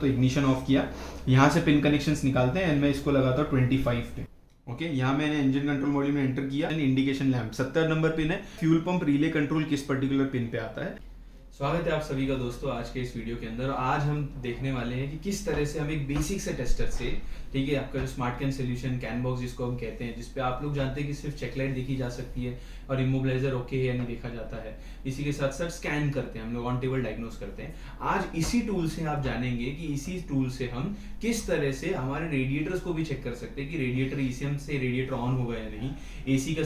तो ignition of किया, यहाँ से पिन कनेक्शंस निकालते हैं एंड मैं इसको लगाता हूँ 25 पे। ओके, यहाँ मैंने इंजन कंट्रोल मॉड्यूल में एंटर किया, इंडिकेशन लैंप 70 नंबर पिन है, फ्यूल पंप रिले कंट्रोल किस पर्टिकुलर पिन पे आता है। स्वागत है आप सभी का दोस्तों आज के इस वीडियो के अंदर। आज हम देखने वाले हैं कि किस तरह से हम एक बेसिक से टेस्टर से, ठीक है, आपका जो smart can solution can box जिसको हम कहते हैं, जिसपे आप लोग जानते हैं कि सिर्फ चेकलाइट देखी जा सकती है और इमोबिलाइजर ओके है या नहीं देखा जाता है, इसी के साथ साथ स्कैन करते हैं हम लोग, ऑन टेबल डायग्नोस करते हैं। आज इसी टूल से आप जानेंगे कि इसी टूल से हम किस तरह से हमारे रेडिएटर्स को भी चेक कर सकते हैं कि रेडिएटर ईसीएम से रेडिएटर ऑन होगा या नहीं, एसी का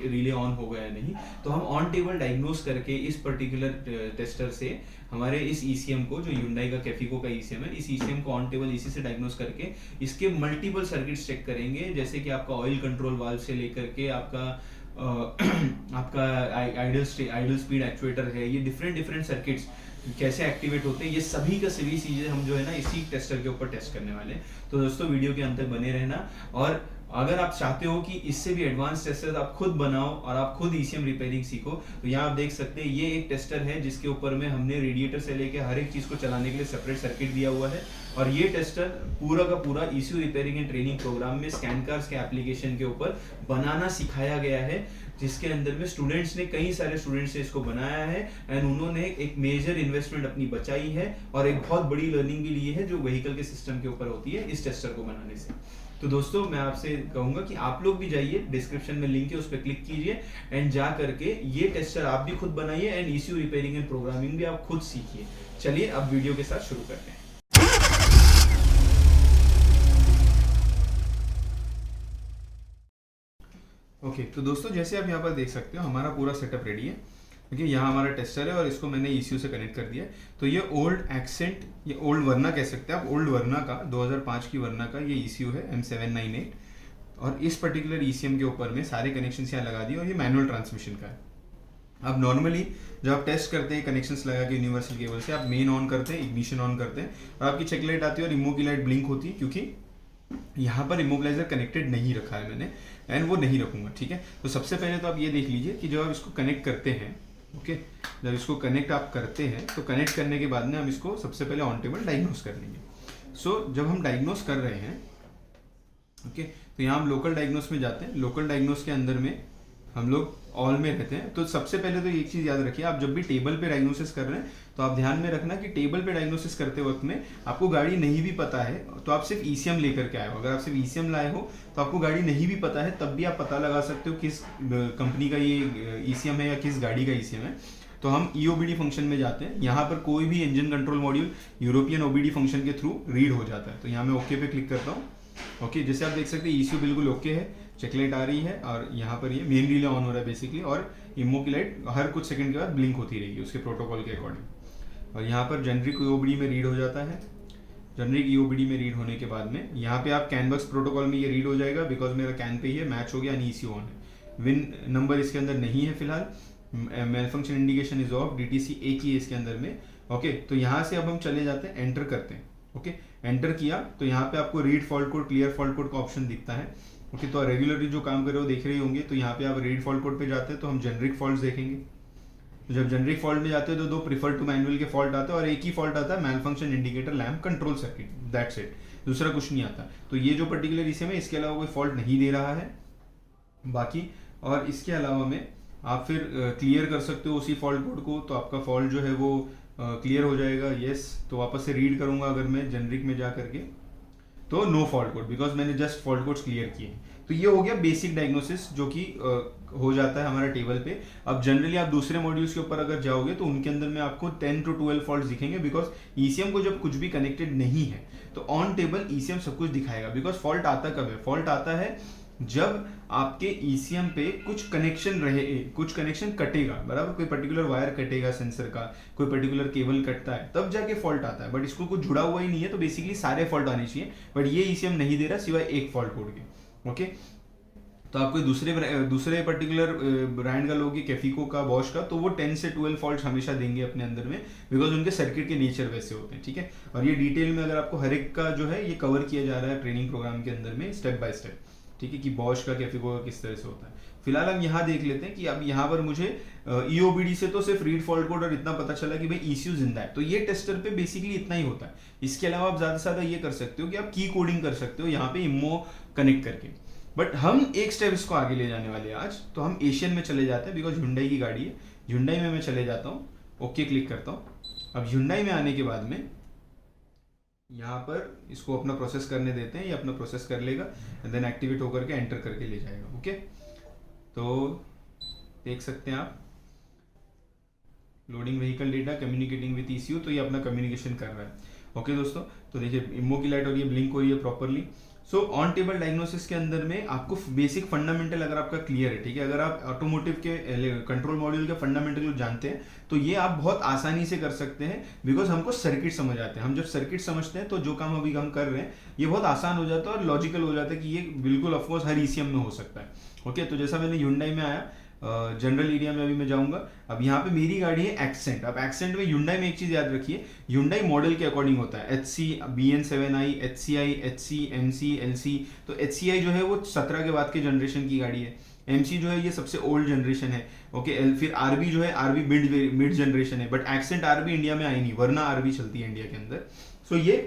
रिले ऑन होगा या नहीं। तो हम ऑन टेबल डायग्नोस करके इस पर्टिकुलर टेस्टर से हमारे इस ईसीएम को, जो Hyundai का कैफिको का ईसीएम है, इस ईसीएम को ऑन टेबल इसी से डायग्नोस करके इसके मल्टीपल सर्किट्स चेक करेंगे, जैसे कि आपका ऑयल कंट्रोल वाल्व से लेकर के आपका आपका आइडल स्पीड एक्चुएटर है, ये डिफरेंट सर्किट्स कैसे एक्टिवेट होते हैं, ये सभी का सभी चीजें हम जो है ना इसी टेस्टर के ऊपर टेस्ट करने वाले हैं। तो दोस्तों वीडियो के अंत तक बने रहना, और अगर आप चाहते हो कि इससे भी एडवांस टेस्टर आप खुद बनाओ और आप खुद ईसीएम रिपेयरिंग सीखो, तो यहाँ आप देख सकते हैं ये एक टेस्टर है जिसके ऊपर में हमने रेडिएटर से लेके हर एक चीज को चलाने के लिए सेपरेट सर्किट दिया हुआ है। और ये टेस्टर पूरा का पूरा ECU repairing and training program में स्कैन कार्स के एप्लीकेशन के ऊपर बनाना सिखाया गया है, जिसके अंदर में स्टूडेंट्स ने, कई सारे स्टूडेंट्स ने इसको बनाया है एंड उन्होंने एक मेजर इन्वेस्टमेंट अपनी बचाई है और एक बहुत बड़ी लर्निंग भी ली है जो व्हीकल के सिस्टम के ऊपर होती है इस टेस्टर को बनाने से। तो दोस्तों मैं आपसे कहूंगा कि आप लोग भी जाइए, डिस्क्रिप्शन में लिंक है, उस पर क्लिक कीजिए एंड जा करके ये टेस्टर आप भी खुद बनाइए and ECU repairing and programming भी आप खुद सीखिए। चलिए अब वीडियो के साथ शुरू करते हैं। ओके, तो दोस्तों जैसे आप यहाँ पर देख सकते हो हमारा पूरा सेटअप रेडी है। देखिए यहाँ हमारा टेस्टर है और इसको मैंने ईसीयू से कनेक्ट कर दिया है। तो ये ओल्ड एक्सेंट, ये ओल्ड वर्ना कह सकते हैं आप, ओल्ड वर्ना का 2005 की वर्ना का ये ईसीयू है M798, और इस पर्टिकुलर ईसीएम के ऊपर में सारे कनेक्शन यहाँ लगा दिए और ये मैनुअल ट्रांसमिशन का है। अब नॉर्मली जब आप टेस्ट करते हैं कनेक्शंस लगा के यूनिवर्सल केबल से, आप मेन ऑन करते हैं, इग्निशन ऑन करते हैं और आपकी चेक लाइट आती है और इमो की लाइट ब्लिंक होती है, क्योंकि यहाँ पर इमोबिलाइजर कनेक्टेड नहीं रखा है मैंने एंड वो नहीं रखूंगा। ठीक है, तो सबसे पहले तो आप ये देख लीजिए कि जब आप इसको कनेक्ट करते हैं, ओके, जब इसको कनेक्ट आप करते हैं तो कनेक्ट करने के बाद में हम इसको सबसे पहले ऑन टेबल डायग्नोस कर लेंगे। सो जब हम डायग्नोस कर रहे हैं, ओके, तो यहाँ हम लोकल डायग्नोस में जाते हैं। लोकल डायग्नोस के अंदर में हम लोग ऑल में रहते हैं। तो सबसे पहले तो एक चीज़ याद रखिए, आप जब भी टेबल पे डायग्नोसिस कर रहे हैं तो आप ध्यान में रखना कि टेबल पे डायग्नोसिस करते वक्त में आपको गाड़ी नहीं भी पता है तो आप सिर्फ ईसीएम लेकर के आए हो। अगर आप सिर्फ ईसीएम लाए हो तो आपको गाड़ी नहीं भी पता है, तब भी आप पता लगा सकते हो किस कंपनी का ये ईसीएम है या किस गाड़ी का ईसीएम है। तो हम ईओबीडी फंक्शन में जाते हैं। यहाँ पर कोई भी engine control module European OBD function के थ्रू रीड हो जाता है। तो यहाँ मैं ओके पे क्लिक करता हूँ। ओके, जैसे आप देख सकते हैं ईसीयू बिल्कुल ओके है, चेकलाइट आ रही है और यहाँ पर ये मेन रिले ऑन हो रहा है बेसिकली, और इमो की लाइट हर कुछ सेकंड के बाद ब्लिंक होती रहेगी उसके प्रोटोकॉल के अकॉर्डिंग। और यहाँ पर जेनरिक ईओबीडी में रीड हो जाता है। जेनरिक ईओबीडी में रीड होने के बाद में यहाँ पे आप कैनबक्स प्रोटोकॉल में ये रीड हो जाएगा, बिकॉज मेरा कैन पे ही है, मैच हो गया, ईसीयू ऑन है। विन नंबर इसके अंदर नहीं है फिलहाल, malfunction indication is off, DTC एक ही है इसके अंदर में। ओके, तो यहाँ से अब हम चले जाते हैं, एंटर करते हैं। ओके, एंटर किया तो यहाँ पे आपको read fault code, clear fault code का ऑप्शन दिखता है। ओके, तो रेगुलरली जो काम कर रहे हो देख रहे होंगे। तो यहाँ पे आप रीड फॉल्ट कोड पे जाते हैं तो हम जेनरिक फॉल्ट देखेंगे। तो जब जेनरिक फॉल्ट में जाते हैं तो दो प्रीफर टू मैनुअल के फॉल्ट आते हैं और एक ही फॉल्ट आता है, malfunction indicator lamp control circuit, that's it, दूसरा कुछ नहीं आता। तो ये जो पर्टिकुलर ईसीएम है इसके अलावा कोई फॉल्ट नहीं दे रहा है बाकी। और इसके अलावा में आप फिर क्लियर कर सकते हो उसी फॉल्ट कोड को, तो आपका फॉल्ट जो है वो क्लियर हो जाएगा। यस, तो वापस से रीड करूंगा अगर मैं जेनरिक में जा करके, तो नो फॉल्ट कोड, बिकॉज मैंने जस्ट फॉल्ट कोड्स क्लियर किए। तो ये हो गया बेसिक डायग्नोसिस जो कि हो जाता है हमारा टेबल पे। अब जनरली आप दूसरे मॉड्यूल्स के ऊपर अगर जाओगे तो उनके अंदर में आपको 10 to 12 फॉल्ट दिखेंगे, बिकॉज ईसीएम को जब कुछ भी कनेक्टेड नहीं है तो ऑन टेबल ईसीएम सब कुछ दिखाएगा। बिकॉज फॉल्ट आता कब है? फॉल्ट आता है जब आपके ईसीएम पे कुछ कनेक्शन रहे, कुछ कनेक्शन कटेगा, बराबर, कोई पर्टिकुलर वायर कटेगा सेंसर का, कोई पर्टिकुलर केबल कटता है, तब जाके फॉल्ट आता है। बट इसको कुछ जुड़ा हुआ ही नहीं है, तो बेसिकली सारे फॉल्ट आने चाहिए, बट ये ईसीएम नहीं दे रहा सिवाय एक फॉल्ट कोड के। ओके, तो आप कोई दूसरे पर्टिकुलर ब्रांड का लोगे, कैफिको का, बॉश का, तो वो 10 से 12 फॉल्ट हमेशा देंगे अपने अंदर में, बिकॉज उनके सर्किट के नेचर वैसे होते हैं। ठीक है, और ये डिटेल में अगर आपको हर एक का जो है ये कवर किया जा रहा है ट्रेनिंग प्रोग्राम के अंदर में स्टेप बाय स्टेप। ठीक है, कि बॉश का कैफिको का किस तरह से होता है। फिलहाल हम यहाँ देख लेते हैं कि अब यहाँ पर मुझे ईओबीडी से तो सिर्फ रीड फॉल्ट कोड और इतना पता चला कि भाई ईसीयू जिंदा है। तो ये टेस्टर पे बेसिकली इतना ही होता है। इसके अलावा आप ज़्यादा से ज़्यादा ये कर सकते हो कि आप की कोडिंग कर सकते हो यहाँ पे इमो कनेक्ट करके। बट हम एक स्टेप इसको आगे ले जाने वाले हैं आज। तो हम एशियन में चले जाते हैं, बिकॉज Hyundai की गाड़ी है। Hyundai में मैं चले जाता हूँ, ओके क्लिक करता हूँ। अब Hyundai में आने के बाद में यहाँ पर इसको अपना प्रोसेस करने देते हैं, ये अपना प्रोसेस कर लेगा एंड देन एक्टिवेट होकर के एंटर करके ले जाएगा। ओके, तो देख सकते हैं आप loading vehicle data communicating with ECU, तो ये अपना कम्युनिकेशन कर रहा है। ओके दोस्तों, तो देखिए इमो की लाइट और ये ब्लिंक हो रही है properly. So on table diagnosis के अंदर में आपको बेसिक फंडामेंटल अगर आपका क्लियर है, ठीक है, अगर आप ऑटोमोटिव के कंट्रोल मॉड्यूल के फंडामेंटल जानते हैं तो ये आप बहुत आसानी से कर सकते हैं, बिकॉज हमको सर्किट समझ आते हैं। हम जब सर्किट समझते हैं तो जो काम अभी हम कर रहे हैं ये बहुत आसान हो जाता है और लॉजिकल हो जाता है कि ये बिल्कुल ऑफकोर्स हर ईसीएम में हो सकता है। ओके, तो जैसा मैंने Hyundai में आया, जनरल एरिया में अभी मैं जाऊंगा। अब यहाँ पे मेरी गाड़ी है एक्सेंट। अब एक्सेंट में Hyundai में एक चीज याद रखिए, Hyundai मॉडल के अकॉर्डिंग होता है, HC, BN7i, HCI, HC, MC, LC। तो HCI जो है वो 17 के बाद के जनरेशन की गाड़ी है, MC जो है ये सबसे ओल्ड जनरेशन है। ओके, फिर RB जो है RB मिड जनरेशन है, बट एक्सेंट RB इंडिया में आई नहीं, वरना RB चलती है इंडिया के अंदर। सो ये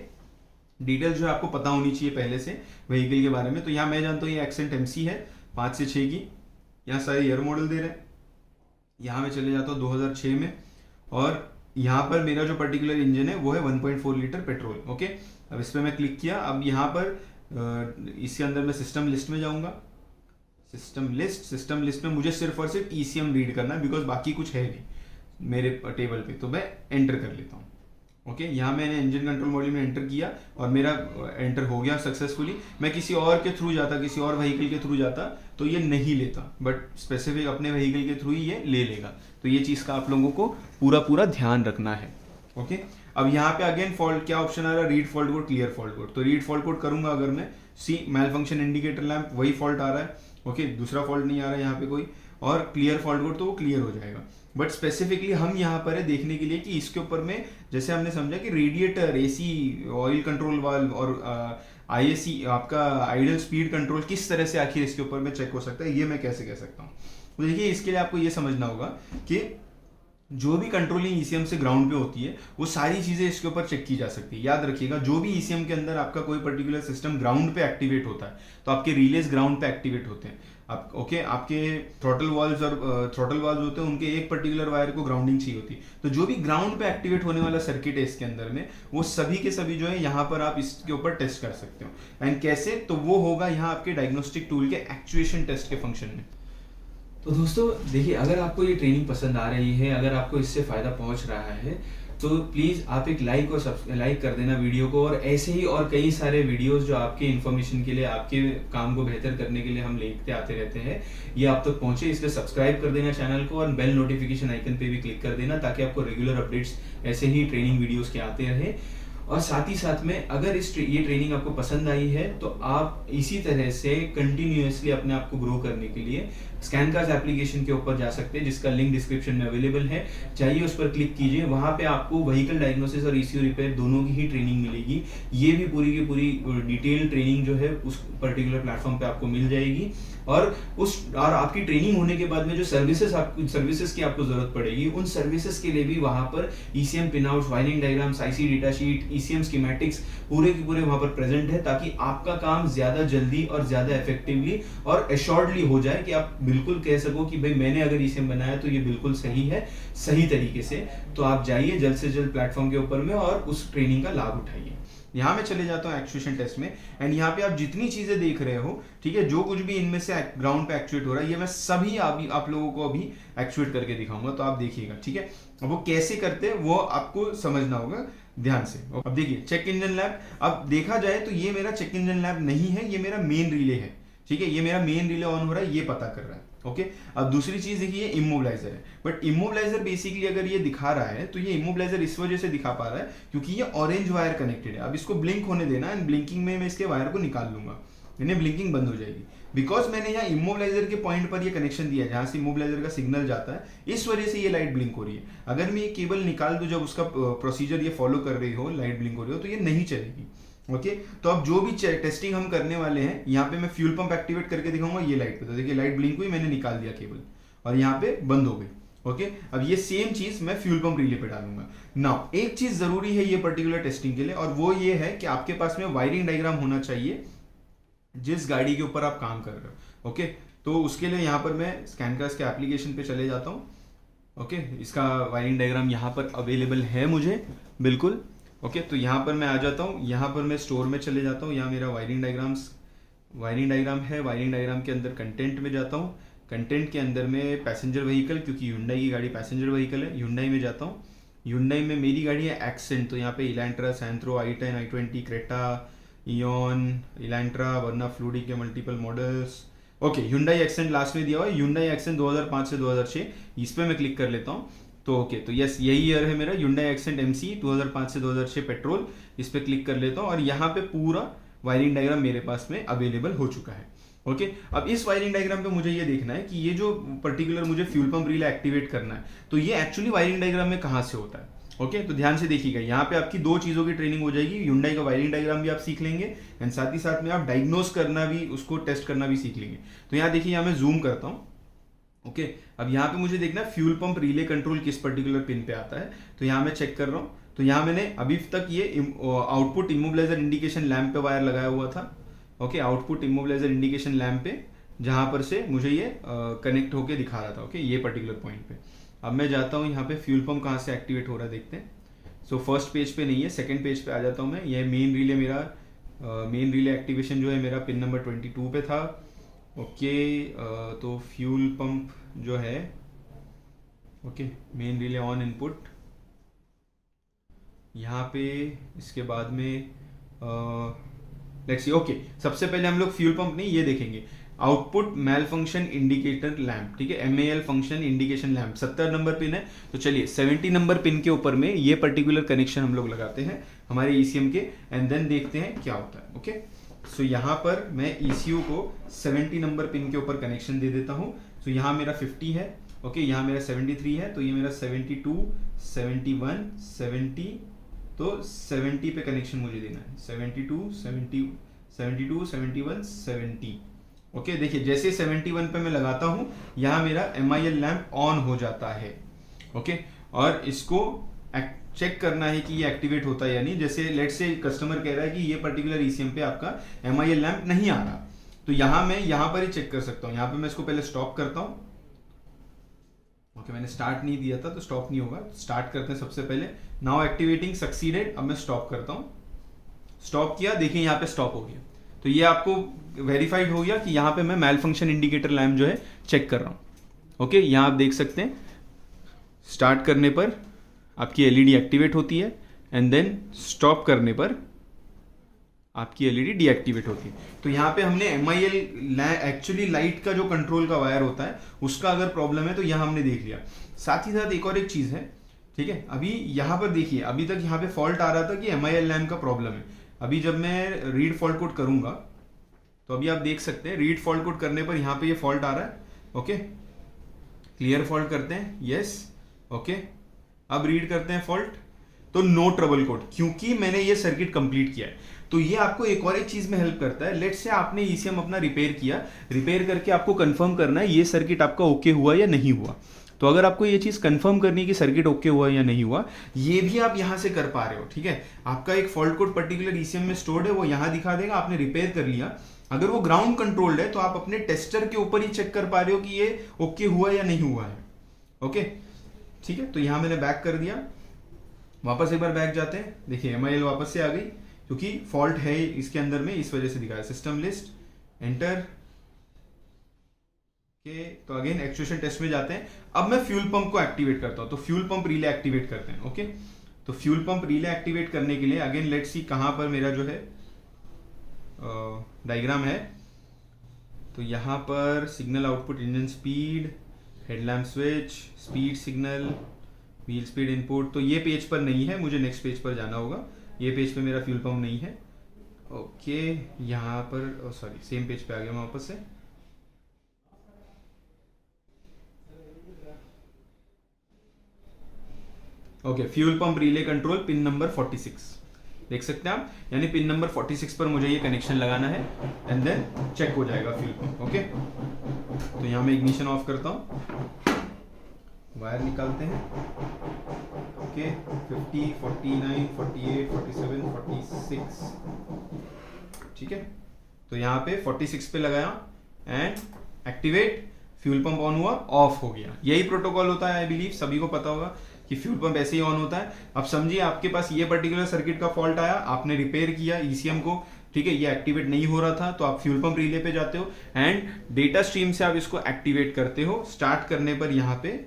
डिटेल जो है आपको पता होनी चाहिए पहले से व्हीकल के बारे में। तो यहाँ मैं जानता हूँ ये एक्सेंट MC है 5 से 6 की, यहाँ सारे ईयर मॉडल दे रहे हैं। यहाँ मैं चले जाता हूँ 2006 में, और यहाँ पर मेरा जो पर्टिकुलर इंजन है वो है 1.4 लीटर पेट्रोल। ओके, अब इस पर मैं क्लिक किया। अब यहाँ पर इसके अंदर मैं सिस्टम लिस्ट में जाऊँगा। सिस्टम लिस्ट में मुझे सिर्फ और सिर्फ ECM रीड करना है, बिकॉज बाकी कुछ है नहीं मेरे टेबल पे, तो मैं एंटर कर लेता हूँ। ओके, यहाँ मैंने इंजन कंट्रोल मॉड्यूल में एंटर किया और मेरा एंटर हो गया सक्सेसफुली। मैं किसी और के थ्रू जाता, किसी और व्हीकल के थ्रू जाता तो ये नहीं लेता, बट स्पेसिफिक अपने व्हीकल के थ्रू ही ये ले लेगा। तो ये चीज़ का आप लोगों को पूरा ध्यान रखना है। ओके, अब यहाँ पे अगेन फॉल्ट क्या ऑप्शन आ रहा है, read fault code, clear fault code. तो रीड फॉल्ट कोड करूंगा अगर मैं, सी मैल फंक्शन इंडिकेटर लैंप, वही फॉल्ट आ रहा है। ओके, दूसरा फॉल्ट नहीं आ रहा है यहाँ पे कोई, और क्लियर फॉल्ट कोड तो वो क्लियर हो जाएगा। बट स्पेसिफिकली हम यहाँ पर है देखने के लिए कि इसके ऊपर में, जैसे हमने समझा कि radiator, AC, oil control valve और ISC आपका आइडल स्पीड कंट्रोल किस तरह से आखिर इसके ऊपर में चेक हो सकता है, ये मैं कैसे कह सकता हूँ। तो देखिए इसके लिए आपको ये समझना होगा कि जो भी कंट्रोलिंग ECM से ग्राउंड पे होती है वो सारी चीजें इसके ऊपर चेक की जा सकती है। याद रखिएगा, जो भी ECM के अंदर आपका कोई पर्टिकुलर सिस्टम ग्राउंड पे एक्टिवेट होता है तो आपके रिलेज ग्राउंड पे एक्टिवेट होते हैं। आप ओके, आपके थ्रॉटल वाल्व्स होते हैं, उनके एक पर्टिकुलर वायर को ग्राउंडिंग चाहिए होती है। तो जो भी ग्राउंड पे एक्टिवेट होने वाला सर्किट है इसके अंदर में, वो सभी के सभी जो है यहाँ पर आप इसके ऊपर टेस्ट कर सकते हो। एंड कैसे, तो वो होगा यहाँ आपके डायग्नोस्टिक टूल के एक्चुएशन टेस्ट के फंक्शन में। तो दोस्तों देखिए, अगर आपको ये ट्रेनिंग पसंद आ रही है, अगर आपको इससे फ़ायदा पहुंच रहा है, तो प्लीज़ आप एक लाइक कर देना वीडियो को। और ऐसे ही और कई सारे वीडियोस जो आपके इन्फॉर्मेशन के लिए, आपके काम को बेहतर करने के लिए हम लेते आते रहते हैं, ये आप तक पहुंचे। इसलिए सब्सक्राइब कर देना चैनल को और बेल नोटिफिकेशन आइकन पे भी क्लिक कर देना, ताकि आपको रेगुलर अपडेट्स ऐसे ही ट्रेनिंग वीडियोज़ के आते रहे। और साथ ही साथ में अगर ये ट्रेनिंग आपको पसंद आई है तो आप इसी तरह से कंटिन्यूअसली अपने आप को ग्रो करने के लिए स्कैनकार्स एप्लीकेशन के ऊपर जा सकते हैं, जिसका लिंक डिस्क्रिप्शन में अवेलेबल है। चाहिए उस पर क्लिक कीजिए, वहां पे आपको व्हीकल डायग्नोसिस और ECU रिपेयर दोनों की ही ट्रेनिंग मिलेगी। ये भी पूरी की पूरी डिटेल ट्रेनिंग जो है उस पर्टिकुलर प्लेटफॉर्म पे आपको मिल जाएगी। और आपकी ट्रेनिंग होने के बाद में जो सर्विसेज की आपको जरूरत पड़ेगी, उन सर्विसेज के लिए भी वहां पर ECM pinouts, wiring diagrams, IC data sheet, ECM schematics पूरे के पूरे वहां पर प्रेजेंट है, ताकि आपका काम ज्यादा जल्दी और ज्यादा इफेक्टिवली और एश्योर्डली हो जाए, कि आप बिल्कुल कह सको कि भाई मैंने अगर ECM बनाया तो ये बिल्कुल सही है, सही तरीके से। तो आप जाइए जल्द से जल्द प्लेटफॉर्म के ऊपर में और उस ट्रेनिंग का लाभ उठाइए। यहाँ मैं चले जाता हूँ एक्चुएशन टेस्ट में, एंड यहाँ पे आप जितनी चीजें देख रहे हो, ठीक है, जो कुछ भी इनमें से ग्राउंड पे एक्चुएट हो रहा है, ये मैं सभी आप लोगों को अभी एक्चुएट करके दिखाऊंगा, तो आप देखिएगा, ठीक है। अब वो कैसे करते हैं वो आपको समझना होगा ध्यान से। अब देखिए चेक इंजन लैब, अब देखा जाए तो ये मेरा चेक इंजन लैब नहीं है, ये मेरा मेन रिले है, ठीक है। ये मेरा मेन रिले ऑन हो रहा है, ये पता कर रहा है। ओके, अब दूसरी चीज देखिए, इमोबिलाइजर है, बट इमोबिलाइजर बेसिकली अगर ये दिखा रहा है तो ये इमोबिलाइजर इस वजह से दिखा पा रहा है क्योंकि ये ऑरेंज वायर कनेक्टेड है। अब इसको ब्लिंक होने देना, एंड ब्लिंकिंग में मैं इसके वायर को निकाल लूंगा, यानी ब्लिंकिंग बंद हो जाएगी, बिकॉज मैंने यहाँ इमोबिलाइजर के पॉइंट पर ये कनेक्शन दिया है जहां से इमोबिलाइजर का सिग्नल जाता है, इस वजह से ये लाइट ब्लिंक हो रही है। अगर मैं ये केबल निकाल दूं, जब उसका प्रोसीजर ये फॉलो कर रही हो, लाइट ब्लिंक हो रही हो, तो ये नहीं चलेगी। ओके तो अब जो भी टेस्टिंग हम करने वाले हैं, यहाँ पे मैं फ्यूल पंप एक्टिवेट करके दिखाऊंगा ये लाइट पे, तो देखिए लाइट ब्लिंक हुई, मैंने निकाल दिया केबल और यहाँ पे बंद हो गई। ओके अब ये सेम चीज मैं फ्यूल पंप रिले पे डालूंगा। नाउ एक चीज जरूरी है ये पर्टिकुलर टेस्टिंग के लिए, और वो ये है कि आपके पास में वायरिंग डायग्राम होना चाहिए जिस गाड़ी के ऊपर आप काम कर रहे हो। ओके तो उसके लिए यहाँ पर मैं स्कैनकास्ट के एप्लीकेशन पे चले जाता हूँ। ओके इसका वायरिंग डायग्राम यहाँ पर अवेलेबल है मुझे बिल्कुल। ओके तो यहाँ पर मैं आ जाता हूँ, यहाँ पर मैं स्टोर में चले जाता हूँ, यहाँ मेरा वायरिंग डायग्राम है। वायरिंग डायग्राम के अंदर कंटेंट में जाता हूँ, कंटेंट के अंदर में पैसेंजर व्हीकल, क्योंकि Hyundai की गाड़ी पैसेंजर व्हीकल है, Hyundai में जाता हूँ। Hyundai में मेरी गाड़ी है एक्सेंट, तो यहाँ पे Elantra, Santro, i10, i20, Creta, Eon, Elantra, Verna Fluidic के multiple models. Okay Hyundai Accent last में दिया हुआ है, Hyundai एक्सेंट 2005 से 2006, इस पर मैं क्लिक कर लेता हूँ। तो ओके तो यस यही ईयर है मेरा, Hyundai एक्सेंट MC 2005 से 2006 पेट्रोल, इस पर क्लिक कर लेता हूँ और यहाँ पे पूरा वायरिंग डायग्राम मेरे पास में अवेलेबल हो चुका है। ओके अब इस वायरिंग डायग्राम पे मुझे ये देखना है कि ये जो पर्टिकुलर मुझे फ्यूल पंप रिले एक्टिवेट करना है, तो ये एक्चुअली वायरिंग डायग्राम में कहाँ से होता है। ओके तो ध्यान से देखिएगा, यहाँ पे आपकी दो चीज़ों की ट्रेनिंग हो जाएगी, Hyundai का वायरिंग डायग्राम भी आप सीख लेंगे एंड साथ ही साथ में आप डायग्नोस करना भी, उसको टेस्ट करना भी सीख लेंगे। तो यहाँ देखिए, यहाँ मैं जूम करता हूँ। ओके अब यहाँ पे मुझे देखना है फ्यूल पंप रिले कंट्रोल किस पर्टिकुलर पिन पे आता है, तो यहाँ मैं चेक कर रहा हूँ। तो यहाँ मैंने अभी तक ये आउटपुट इमोबिलाइजर इंडिकेशन लैम्प पे वायर लगाया हुआ था। Okay output immobiliser indication lamp पे, जहाँ पर से मुझे ये कनेक्ट होके दिखा रहा था। ओके ये पर्टिकुलर पॉइंट पे अब मैं जाता हूँ, यहाँ पे फ्यूल पंप कहाँ से एक्टिवेट हो रहा है देखते हैं। सो फर्स्ट पेज पे नहीं है, सेकंड पेज पे आ जाता हूँ मैं। ये मेन रिले मेरा मेन रिले एक्टिवेशन जो है मेरा पिन नंबर 22 पे था। ओके तो फ्यूल पंप जो है, okay main relay on input, यहाँ पे इसके बाद में लेट्स सी। ओके सबसे पहले हम लोग फ्यूल पंप नहीं ये देखेंगे, आउटपुट मैल फंक्शन इंडिकेटर लैम्प, ठीक है, MAL function indication lamp 70 number pin है। तो चलिए 70 नंबर पिन के ऊपर में ये पर्टिकुलर कनेक्शन हम लोग लगाते हैं हमारे ECM के, एंड देन देखते हैं क्या होता है। ओके सो यहाँ पर मैं ECU को 70 नंबर पिन के ऊपर कनेक्शन दे देता हूँ। तो यहाँ मेरा 50 है, ओके यहाँ मेरा 73 है, तो ये मेरा 72, 71, 70, तो 70 पे कनेक्शन मुझे देना है, 72, 70, 72, 71, 70। ओके देखिए जैसे 71 पे मैं लगाता हूँ, यहाँ मेरा MIL लैम्प ऑन हो जाता है। ओके और इसको चेक करना है कि ये एक्टिवेट होता है या नहीं। जैसे लेट से कस्टमर कह रहा है कि ये पर्टिकुलर ECM पे आपका MIL लैम्प नहीं आ रहा, तो यहाँ मैं यहाँ पर ही चेक कर सकता हूँ। यहाँ पे मैं इसको पहले स्टॉप करता हूँ। ओके मैंने स्टार्ट नहीं दिया था तो स्टॉप नहीं होगा, स्टार्ट करते हैं सबसे पहले। नाउ एक्टिवेटिंग सक्सीडेड, अब मैं स्टॉप करता हूँ। स्टॉप किया, देखिए यहाँ पे स्टॉप हो गया। तो ये आपको वेरीफाइड हो गया कि यहाँ पे मैं मैल फंक्शन इंडिकेटर लैम्प जो है चेक कर रहा हूँ। ओके यहाँ आप देख सकते हैं स्टार्ट करने पर आपकी LED एक्टिवेट होती है एंड देन स्टॉप करने पर आपकी LED डीएक्टिवेट होती है। तो यहाँ पे हमने MIL एक्चुअली लाइट का जो कंट्रोल का वायर होता है उसका अगर प्रॉब्लम है तो यहाँ हमने देख लिया। साथ ही साथ एक और एक चीज़ है, ठीक है, अभी यहाँ पर देखिए अभी तक यहाँ पे फॉल्ट आ रहा था कि MIL लैम्प का प्रॉब्लम है। अभी जब मैं रीड फॉल्ट कोड करूँगा तो अभी आप देख सकते हैं रीड फॉल्ट कोड करने पर यहाँ पे ये फॉल्ट आ रहा है। ओके क्लियर फॉल्ट करते हैं, यस। ओके अब रीड करते हैं फॉल्ट, तो नो ट्रबल कोड, क्योंकि मैंने ये सर्किट कंप्लीट किया है। तो ये आपको एक और एक चीज में हेल्प करता है। लेट्स से आपने ECM अपना रिपेयर किया, रिपेयर करके आपको कंफर्म करना है ये सर्किट आपका ओके हुआ या नहीं हुआ। तो अगर आपको ये चीज कंफर्म करनी है कि सर्किट ओके हुआ या नहीं हुआ, ये भी आप यहां से कर पा रहे हो, ठीक है। आपका एक फॉल्ट कोड पर्टिकुलर ECM में स्टोर्ड है, वो यहां दिखा देगा, आपने रिपेयर कर लिया। अगर वो ग्राउंड कंट्रोल्ड है तो आप अपने टेस्टर के ऊपर ही चेक कर पा रहे हो कि ये ओके हुआ या नहीं हुआ है। ओके ठीक है, तो यहां मैंने बैक कर दिया, वापस एक बार बैक जाते हैं। देखिए MIL वापस से आ गई क्योंकि फॉल्ट है इसके अंदर में, इस वजह से दिखाया। सिस्टम लिस्ट एंटर के, तो अगेन एक्चुएशन टेस्ट में जाते हैं। अब मैं फ्यूल पंप को एक्टिवेट करता हूं, तो फ्यूल पंप रिले एक्टिवेट करते हैं। ओके तो फ्यूल पंप रिले एक्टिवेट करने के लिए अगेन लेट्स सी कहां पर मेरा जो है डायग्राम है। तो यहां पर signal output, engine speed, headlamp switch, speed signal, wheel speed input, तो ये पेज पर नहीं है, मुझे नेक्स्ट पेज पर जाना होगा। ये पेज पे मेरा फ्यूल पंप नहीं है। ओके यहाँ पर सॉरी सेम पेज पे आ गया मैं वापस से। Okay fuel pump relay control pin number 46। देख सकते हैं आप, यानी पिन नंबर 46 पर मुझे ये कनेक्शन लगाना है एंड देन चेक हो जाएगा फ्यूल पंप। ओके, तो यहाँ मैं इग्निशन ऑफ करता हूँ, वायर निकालते हैं। ओके, 50, 49, 48, 47, 46, ठीक है। तो यहाँ पे 46 पे लगाया and activate, fuel pump on हुआ, ऑफ हो गया। यही प्रोटोकॉल होता है, आई बिलीव सभी को पता होगा कि फ्यूल पंप ऐसे ही ऑन होता है। अब समझिए आपके पास ये पर्टिकुलर सर्किट का फॉल्ट आया, आपने रिपेयर किया ईसीएम को, ठीक है, ये एक्टिवेट नहीं हो रहा था, तो आप फ्यूल पंप रिले पे जाते हो एंड डेटा स्ट्रीम से आप इसको एक्टिवेट करते हो। स्टार्ट करने पर यहाँ पे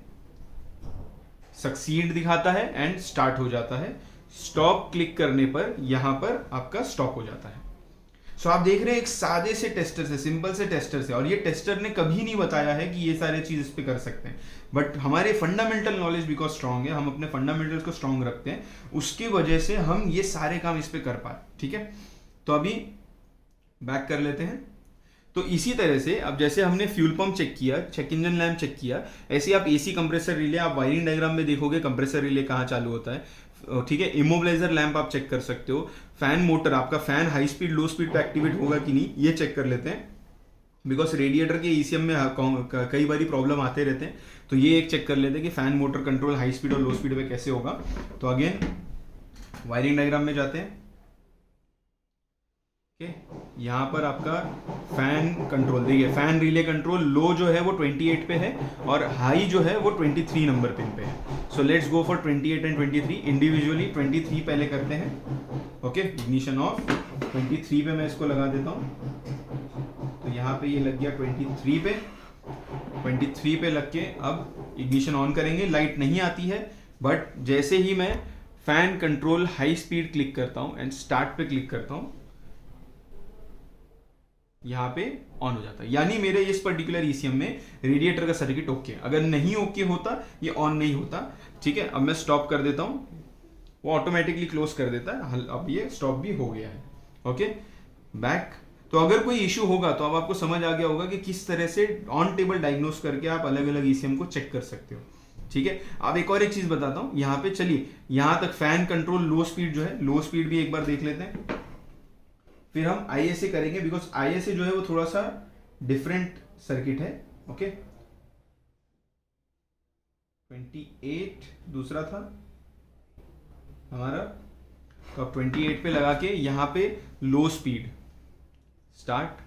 सक्सीड दिखाता है एंड स्टार्ट हो जाता है। स्टॉप क्लिक करने पर यहां पर आपका स्टॉप हो जाता है। सो आप देख रहे हैं एक सादे से टेस्टर से, सिंपल से टेस्टर से, और ये टेस्टर ने कभी नहीं बताया है कि ये सारे चीज इस पे कर सकते हैं, बट हमारे फंडामेंटल नॉलेज बिकॉज स्ट्रांग है, हम अपने फंडामेंटल्स को स्ट्रांग रखते हैं, उसकी वजह से हम ये सारे काम इस पे कर पाए। ठीक है, तो अभी बैक कर लेते हैं। तो इसी तरह से अब जैसे हमने फ्यूल पंप चेक किया, चेक इंजन लैम्प चेक किया, ऐसे आप एसी कंप्रेसर रिले, आप वायरिंग डायग्राम में देखोगे कंप्रेसर रिले कहाँ चालू होता है, ठीक है। इमोबिलाइजर लैंप आप चेक कर सकते हो। फैन मोटर, आपका फैन हाई स्पीड लो स्पीड पे एक्टिवेट होगा कि नहीं, ये चेक कर लेते हैं, बिकॉज रेडिएटर के ईसीएम में कई बार प्रॉब्लम आते रहते हैं, तो ये एक चेक कर लेते हैं कि fan motor control high speed और लो स्पीड पे कैसे होगा। तो अगेन वायरिंग डायग्राम में जाते हैं। यहाँ पर आपका फैन कंट्रोल देखिए, फैन रिले कंट्रोल लो जो है वो 28 पे है और हाई जो है वो 23 नंबर पिन पे है। So let's go for 28 and 23 individually. 23 पहले करते हैं। Okay, ignition of. 23 पे मैं इसको लगा देता हूँ, तो यहाँ पे ये लग गया 23 पे। 23 पे लग के अब इग्निशन ऑन करेंगे। लाइट नहीं आती है, बट जैसे ही मैं fan control high speed click करता हूँ एंड स्टार्ट पे क्लिक करता हूँ, यहां पे ऑन हो जाता है। यानी मेरे इस पर्टिकुलर ईसीएम में रेडिएटर का सर्किट ओके। अगर नहीं ओके होता, ये ऑन नहीं होता। ठीक है, अब मैं स्टॉप कर देता हूं, वो ऑटोमेटिकली क्लोज कर देता है। अब ये स्टॉप भी हो गया है। Okay, back. तो अगर कोई इश्यू होगा तो अब आपको समझ आ गया होगा कि किस तरह से ऑन टेबल डायग्नोस करके आप अलग अलग ईसीएम को चेक कर सकते हो। ठीक है, अब एक और एक चीज बताता हूं। यहाँ पे चलिए, यहां तक फैन कंट्रोल लो स्पीड जो है, लो स्पीड भी एक बार देख लेते हैं, फिर हम ISA करेंगे, बिकॉज ISA जो है वो थोड़ा सा डिफरेंट सर्किट है। ओके, 28 दूसरा था हमारा, तो अब 28 पे लगा के यहां पे low speed start,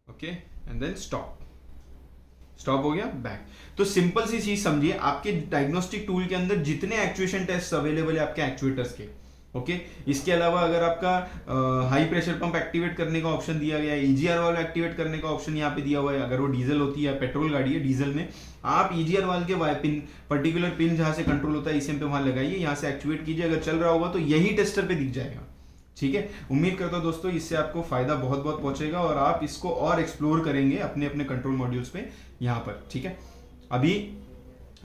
okay, and then stop. Stop हो गया, बैक। तो सिंपल सी चीज समझिए, आपके डायग्नोस्टिक टूल के अंदर जितने एक्चुएशन टेस्ट अवेलेबल है आपके एक्चुएटर्स के, ओके, इसके अलावा अगर आपका हाई प्रेशर पंप एक्टिवेट करने का ऑप्शन दिया गया है, EGR वाल्व एक्टिवेट करने का ऑप्शन यहाँ पे दिया हुआ है, अगर वो डीजल होती है, पेट्रोल गाड़ी है, डीजल में आप EGR वाल्व के पिन, पर्टिकुलर पिन जहां से कंट्रोल होता है ईसीएम पे, वहां लगाइए, यहाँ से एक्टिवेट कीजिए। अगर चल रहा होगा तो यही टेस्टर पे दिख जाएगा। ठीक है, उम्मीद करता हूं दोस्तों इससे आपको फायदा बहुत बहुत पहुंचेगा और आप इसको और एक्सप्लोर करेंगे अपने अपने कंट्रोल मॉड्यूल्स पे यहाँ पर। ठीक है, अभी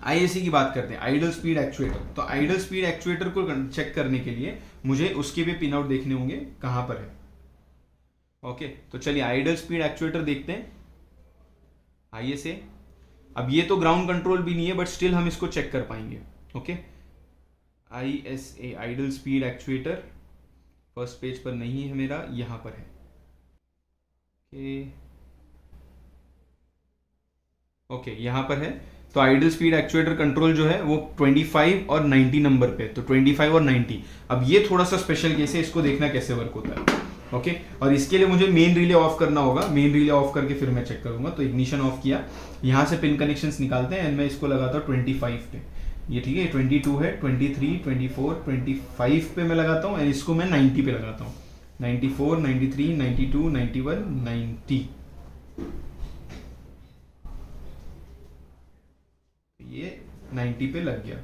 ISA की बात करते हैं, आइडल स्पीड एक्चुएटर। तो आइडल स्पीड एक्चुएटर को चेक करने के लिए मुझे उसके भी पिन आउट देखने होंगे कहां पर है। ओके, तो चलिए आइडल स्पीड एक्चुएटर देखते हैं, ISA। अब ये तो ग्राउंड कंट्रोल भी नहीं है, बट स्टिल हम इसको चेक कर पाएंगे। Okay, ISA idle speed actuator first page पर नहीं है मेरा, यहां पर है। ओके, यहां पर है। तो आइडल स्पीड एक्चुएटर कंट्रोल जो है वो 25 और 90 नंबर पे, तो 25 और 90। अब ये थोड़ा सा स्पेशल केस है, इसको देखना कैसे वर्क होता है। ओके, और इसके लिए मुझे मेन रिले ऑफ करना होगा। मेन रिले ऑफ करके फिर मैं चेक करूंगा। तो इग्निशन ऑफ किया, यहां से पिन कनेक्शंस निकालते हैं एंड मैं इसको लगाता हूँ 25 पे। ये ठीक है, 22 है, 23, 24, 25 पे मैं लगाता हूँ एंड इसको मैं 90 पे लगाता हूँ। 94, 93, 92, 91, 90। ये 90 पे लग गया।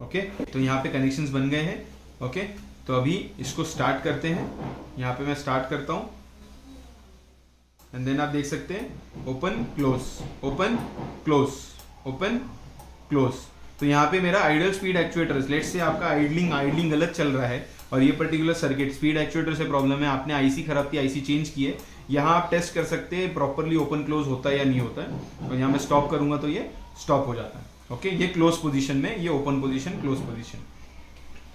ओके, तो यहाँ पे कनेक्शंस बन गए हैं। ओके, तो अभी इसको स्टार्ट करते हैं। यहाँ पे मैं स्टार्ट करता हूँ एंड देन आप देख सकते हैं open close, open close, open close. तो यहाँ पे मेरा idol speed actuator, let's say आपका आइडलिंग गलत चल रहा है और ये पर्टिकुलर सर्किट स्पीड एक्चुएटर से प्रॉब्लम है, आपने आईसी खराब की, आईसी चेंज की है, यहाँ आप टेस्ट कर सकते हैं प्रॉपरली ओपन क्लोज होता है या नहीं होता है। और यहाँ मैं स्टॉप करूंगा तो ये स्टॉप हो जाता है। ओके, ये क्लोज पोजीशन में, ये ओपन पोजीशन, क्लोज पोजीशन।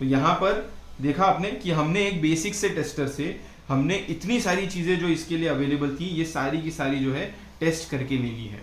तो यहाँ पर देखा आपने कि हमने एक बेसिक से टेस्टर से हमने इतनी सारी चीज़ें जो इसके लिए अवेलेबल थी ये सारी की सारी जो है टेस्ट करके ले ली है।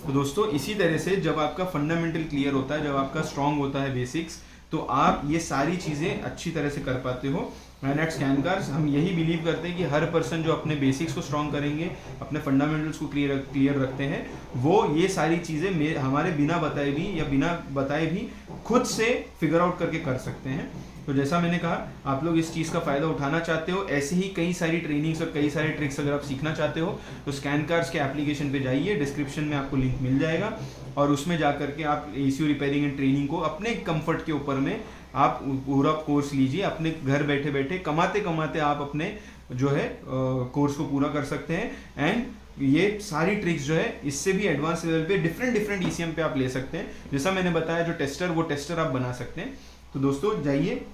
तो दोस्तों इसी तरह से जब आपका फंडामेंटल क्लियर होता है, जब आपका स्ट्रांग होता है बेसिक्स, तो आप ये सारी चीज़ें अच्छी तरह से कर पाते हो। एंड एट स्कैनकार्स हम यही बिलीव करते हैं कि हर पर्सन जो अपने बेसिक्स को स्ट्रांग करेंगे, अपने फंडामेंटल्स को क्लियर रखते हैं, वो ये सारी चीज़ें हमारे बिना बताए भी या बिना बताए भी खुद से फिगर आउट करके कर सकते हैं। तो जैसा मैंने कहा, आप लोग इस चीज़ का फ़ायदा उठाना चाहते हो, ऐसे ही कई सारी ट्रेनिंग्स और कई सारे ट्रिक्स अगर आप सीखना चाहते हो तो स्कैनकार्स के एप्लीकेशन पे जाइए, डिस्क्रिप्शन में आपको लिंक मिल जाएगा और उसमें जा करके आप ECU रिपेयरिंग एंड ट्रेनिंग को अपने कंफर्ट के ऊपर में आप पूरा कोर्स लीजिए। अपने घर बैठे बैठे कमाते कमाते आप अपने जो है कोर्स को पूरा कर सकते हैं। एंड ये सारी ट्रिक्स जो है इससे भी एडवांस लेवल पे डिफरेंट ECM पे आप ले सकते हैं। जैसा मैंने बताया जो टेस्टर, वो टेस्टर आप बना सकते हैं। तो दोस्तों जाइए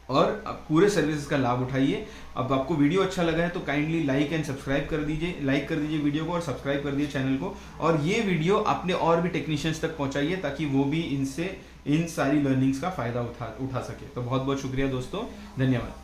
और पूरे सर्विसेज का लाभ उठाइए। अब आपको वीडियो अच्छा लगा है तो काइंडली लाइक एंड सब्सक्राइब कर दीजिए, लाइक कर दीजिए वीडियो को और सब्सक्राइब कर दीजिए चैनल को। और ये वीडियो अपने और भी टेक्नीशियंस तक पहुंचाइए ताकि वो भी इन सारी लर्निंग्स का फ़ायदा उठा सके। तो बहुत बहुत शुक्रिया दोस्तों, धन्यवाद।